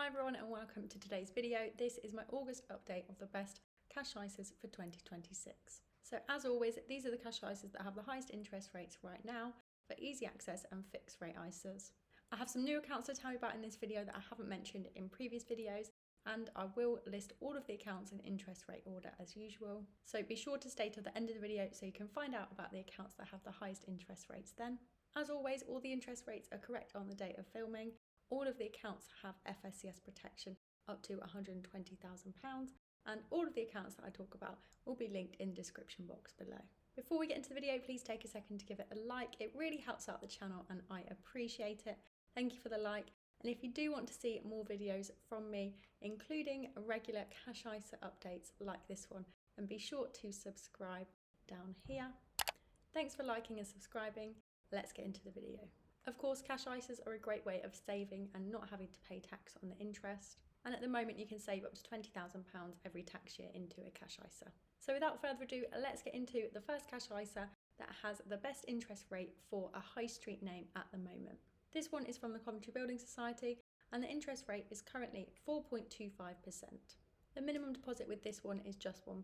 Hi everyone and welcome to today's video. This is my August update of the best cash ISAs for 2026. So as always, these are the cash ISAs that have the highest interest rates right now for easy access and fixed rate ISAs. I have some new accounts to tell you about in this video that I haven't mentioned in previous videos, and I will list all of the accounts in interest rate order as usual. So be sure to stay till the end of the video so you can find out about the accounts that have the highest interest rates then. As always, all the interest rates are correct on the date of filming. All of the accounts have FSCS protection up to £120,000, and all of the accounts that I talk about will be linked in the description box below. Before we get into the video, please take a second to give it a like. It really helps out the channel and I appreciate it. Thank you for the like. And if you do want to see more videos from me, including regular cash ISA updates like this one, then be sure to subscribe down here. Thanks for liking and subscribing. Let's get into the video. Of course, cash ISAs are a great way of saving and not having to pay tax on the interest. And at the moment, you can save up to £20,000 every tax year into a cash ISA. So without further ado, let's get into the first cash ISA that has the best interest rate for a high street name at the moment. This one is from the Coventry Building Society, and the interest rate is currently 4.25%. The minimum deposit with this one is just £1,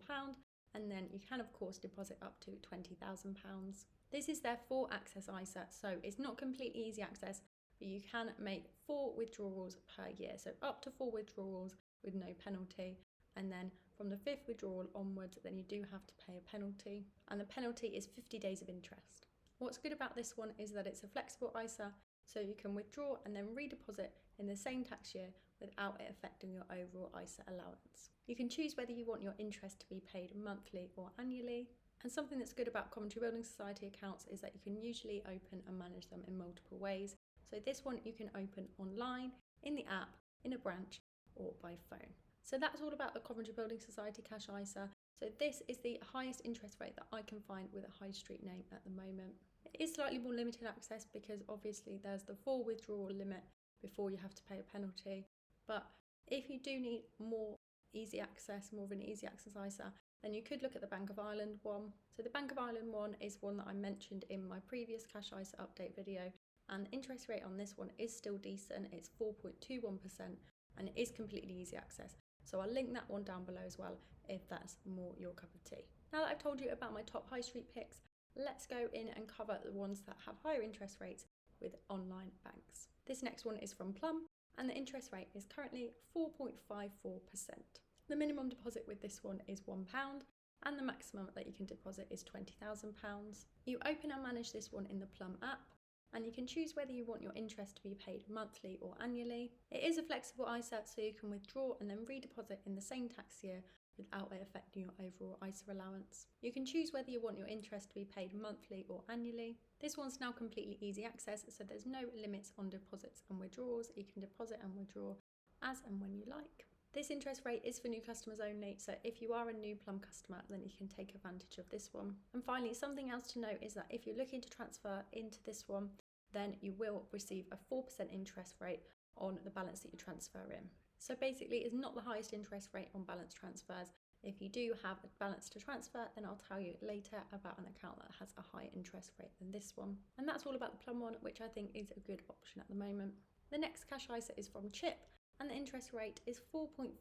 and then you can of course deposit up to £20,000. This is their 4 access ISA, so it's not completely easy access, but you can make 4 withdrawals per year. So up to 4 withdrawals with no penalty. And then from the 5th withdrawal onwards, then you do have to pay a penalty. And the penalty is 50 days of interest. What's good about this one is that it's a flexible ISA, so you can withdraw and then redeposit in the same tax year without it affecting your overall ISA allowance. You can choose whether you want your interest to be paid monthly or annually. And something that's good about Coventry Building Society accounts is that you can usually open and manage them in multiple ways. So this one you can open online, in the app, in a branch, or by phone. So that's all about the Coventry Building Society cash ISA. So this is the highest interest rate that I can find with a high street name at the moment. It is slightly more limited access because obviously there's the 4 withdrawal limit before you have to pay a penalty. But if you do need more easy access, more of an easy access ISA, then you could look at the Bank of Ireland one. So the Bank of Ireland one is one that I mentioned in my previous cash ISA update video, and the interest rate on this one is still decent. It's 4.21% and it is completely easy access. So I'll link that one down below as well if that's more your cup of tea. Now that I've told you about my top high street picks, let's go in and cover the ones that have higher interest rates with online banks. This next one is from Plum, and the interest rate is currently 4.54%. The minimum deposit with this one is £1, and the maximum that you can deposit is £20,000. You open and manage this one in the Plum app, and you can choose whether you want your interest to be paid monthly or annually. It is a flexible ISA, so you can withdraw and then redeposit in the same tax year without it affecting your overall ISA allowance. You can choose whether you want your interest to be paid monthly or annually. This one's now completely easy access, so there's no limits on deposits and withdrawals. You can deposit and withdraw as and when you like. This interest rate is for new customers only, so if you are a new Plum customer, then you can take advantage of this one. And finally, something else to note is that if you're looking to transfer into this one, then you will receive a 4% interest rate on the balance that you transfer in. So basically, it's not the highest interest rate on balance transfers. If you do have a balance to transfer, then I'll tell you later about an account that has a higher interest rate than this one. And that's all about the Plum one, which I think is a good option at the moment. The next cash ISA is from Chip, and the interest rate is 4.55%.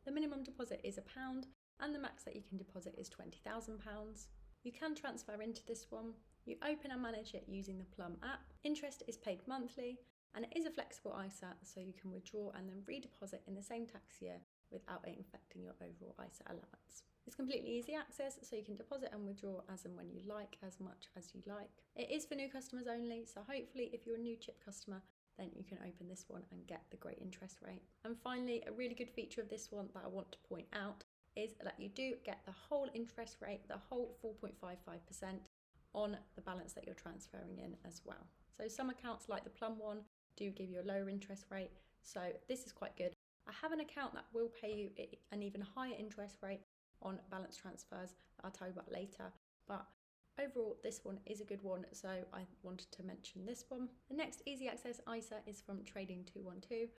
The minimum deposit is £1, and the max that you can deposit is £20,000. You can transfer into this one. You open and manage it using the Plum app. Interest is paid monthly, and it is a flexible ISA, so you can withdraw and then redeposit in the same tax year without it affecting your overall ISA allowance. It's completely easy access, so you can deposit and withdraw as and when you like, as much as you like. It is for new customers only, so hopefully if you're a new Chip customer, then you can open this one and get the great interest rate. And finally, a really good feature of this one that I want to point out is that you do get the whole interest rate, the whole 4.55% on the balance that you're transferring in as well. So some accounts like the Plum one do give you a lower interest rate, so this is quite good. I have an account that will pay you an even higher interest rate on balance transfers that I'll tell you about later, but overall, this one is a good one, so I wanted to mention this one. The next easy access ISA is from Trading 212,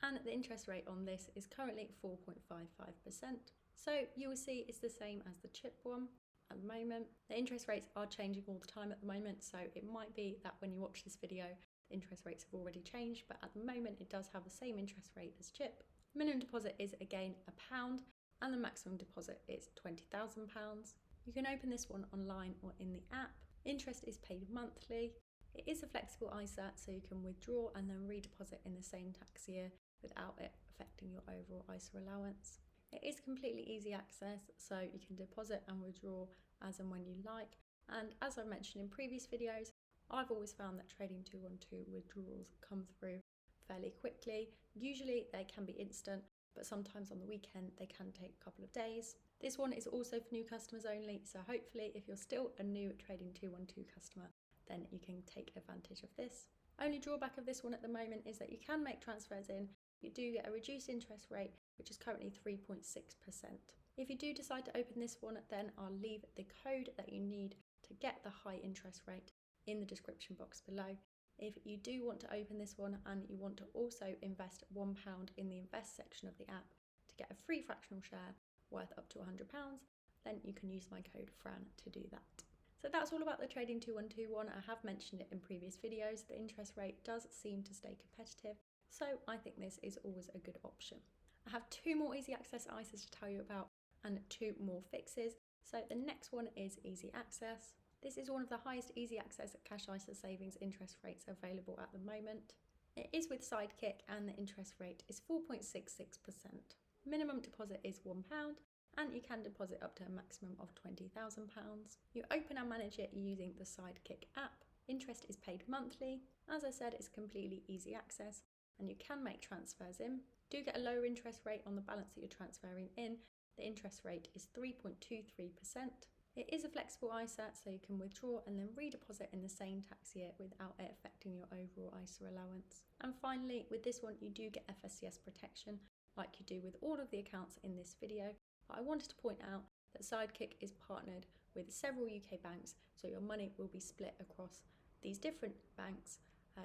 and the interest rate on this is currently 4.55%. So you will see it's the same as the Chip one at the moment. The interest rates are changing all the time at the moment, so it might be that when you watch this video, interest rates have already changed, but at the moment it does have the same interest rate as CHIP. Minimum deposit is again £1 and the maximum deposit is £20,000. You can open this one online or in the app. Interest is paid monthly. It is a flexible ISA, so you can withdraw and then redeposit in the same tax year without it affecting your overall ISA allowance. It is completely easy access, so you can deposit and withdraw as and when you like. And as I mentioned in previous videos, I've always found that Trading 212 withdrawals come through fairly quickly. Usually they can be instant, but sometimes on the weekend they can take a couple of days. This one is also for new customers only, so hopefully if you're still a new Trading 212 customer, then you can take advantage of this. Only drawback of this one at the moment is that you can make transfers in. You do get a reduced interest rate, which is currently 3.6%. If you do decide to open this one, then I'll leave the code that you need to get the high interest rate in the description box below. If you do want to open this one and you want to also invest £1 in the invest section of the app to get a free fractional share worth up to £100, then you can use my code Fran to do that. So that's all about the Trading 212 one. I have mentioned it in previous videos. The interest rate does seem to stay competitive, so I think this is always a good option. I have 2 more easy access ISAs to tell you about and 2 more fixes. So the next one is easy access. This is one of the highest easy access cash ISA savings interest rates available at the moment. It is with Sidekick and the interest rate is 4.66%. Minimum deposit is £1 and you can deposit up to a maximum of £20,000. You open and manage it using the Sidekick app. Interest is paid monthly. As I said, it's completely easy access and you can make transfers in. Do get a lower interest rate on the balance that you're transferring in. The interest rate is 3.23%. It is a flexible ISA, so you can withdraw and then redeposit in the same tax year without it affecting your overall ISA allowance. And finally, with this one, you do get FSCS protection like you do with all of the accounts in this video. But I wanted to point out that Sidekick is partnered with several UK banks, so your money will be split across these different banks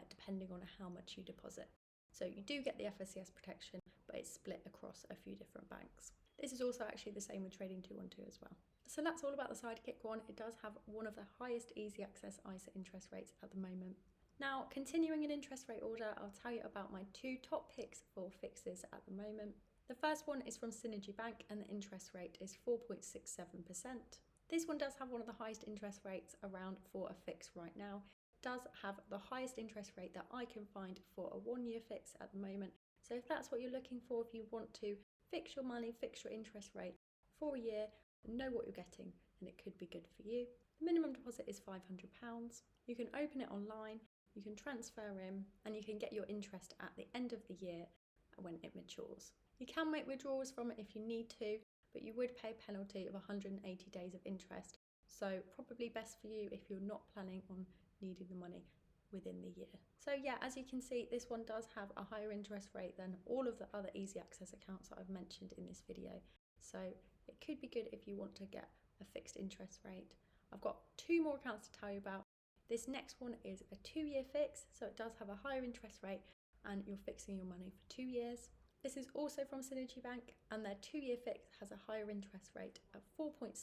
depending on how much you deposit. So you do get the FSCS protection, but it's split across a few different banks. This is also actually the same with Trading 212 as well. So that's all about the Sidekick one. It does have one of the highest easy access ISA interest rates at the moment. Now, continuing in interest rate order, I'll tell you about my 2 top picks for fixes at the moment. The first one is from Synergy Bank and the interest rate is 4.67%. This one does have one of the highest interest rates around for a fix right now. It does have the highest interest rate that I can find for a 1-year fix at the moment. So if that's what you're looking for, if you want to fix your money, fix your interest rate for a year, know what you're getting and it could be good for you. The minimum deposit is £500. You can open it online, you can transfer in and you can get your interest at the end of the year when it matures. You can make withdrawals from it if you need to, but you would pay a penalty of 180 days of interest. So probably best for you if you're not planning on needing the money within the year. So yeah, as you can see, this one does have a higher interest rate than all of the other easy access accounts that I've mentioned in this video. So it could be good if you want to get a fixed interest rate. I've got 2 more accounts to tell you about. This next one is a 2-year fix, so it does have a higher interest rate and you're fixing your money for 2 years. This is also from Synergy Bank and their 2-year fix has a higher interest rate of 4.75%.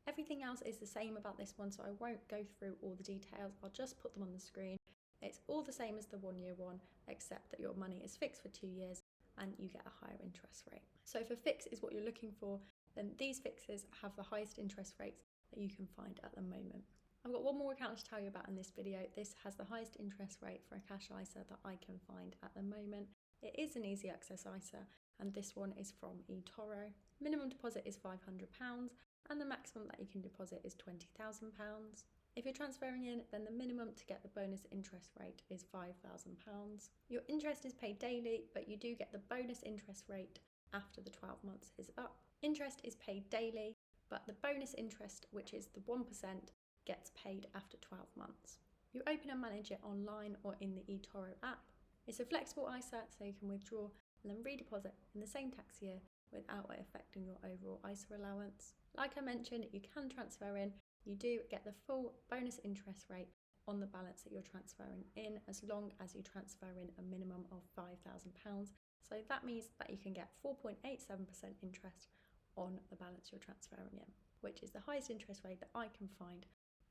Everything else is the same about this one, so I won't go through all the details. I'll just put them on the screen. It's all the same as the 1-year one, except that your money is fixed for 2 years and you get a higher interest rate. So if a fix is what you're looking for, then these fixes have the highest interest rates that you can find at the moment. I've got 1 more account to tell you about in this video. This has the highest interest rate for a cash ISA that I can find at the moment. It is an easy access ISA and this one is from eToro. Minimum deposit is £500 and the maximum that you can deposit is £20,000. If you're transferring in, then the minimum to get the bonus interest rate is £5,000. Your interest is paid daily, but you do get the bonus interest rate after the 12 months is up. Interest is paid daily, but the bonus interest, which is the 1%, gets paid after 12 months. You open and manage it online or in the eToro app. It's a flexible ISA, so you can withdraw and then redeposit in the same tax year without it affecting your overall ISA allowance. Like I mentioned, you can transfer in. You do get the full bonus interest rate on the balance that you're transferring in, as long as you transfer in a minimum of £5,000. So that means that you can get 4.87% interest on the balance you're transferring in, which is the highest interest rate that I can find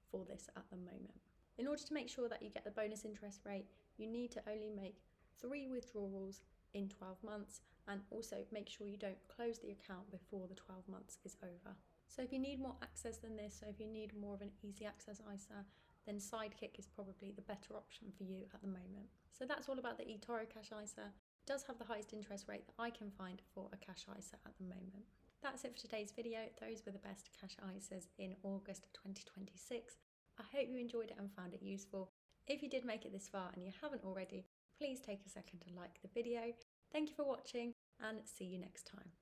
for this at the moment. In order to make sure that you get the bonus interest rate, you need to only make 3 withdrawals in 12 months, and also make sure you don't close the account before the 12 months is over. So if you need more access than this, so if you need more of an easy access ISA, then Sidekick is probably the better option for you at the moment. So that's all about the eToro Cash ISA. It does have the highest interest rate that I can find for a cash ISA at the moment. That's it for today's video. Those were the best cash ISAs in August 2026. I hope you enjoyed it and found it useful. If you did make it this far and you haven't already, please take a second to like the video. Thank you for watching and see you next time.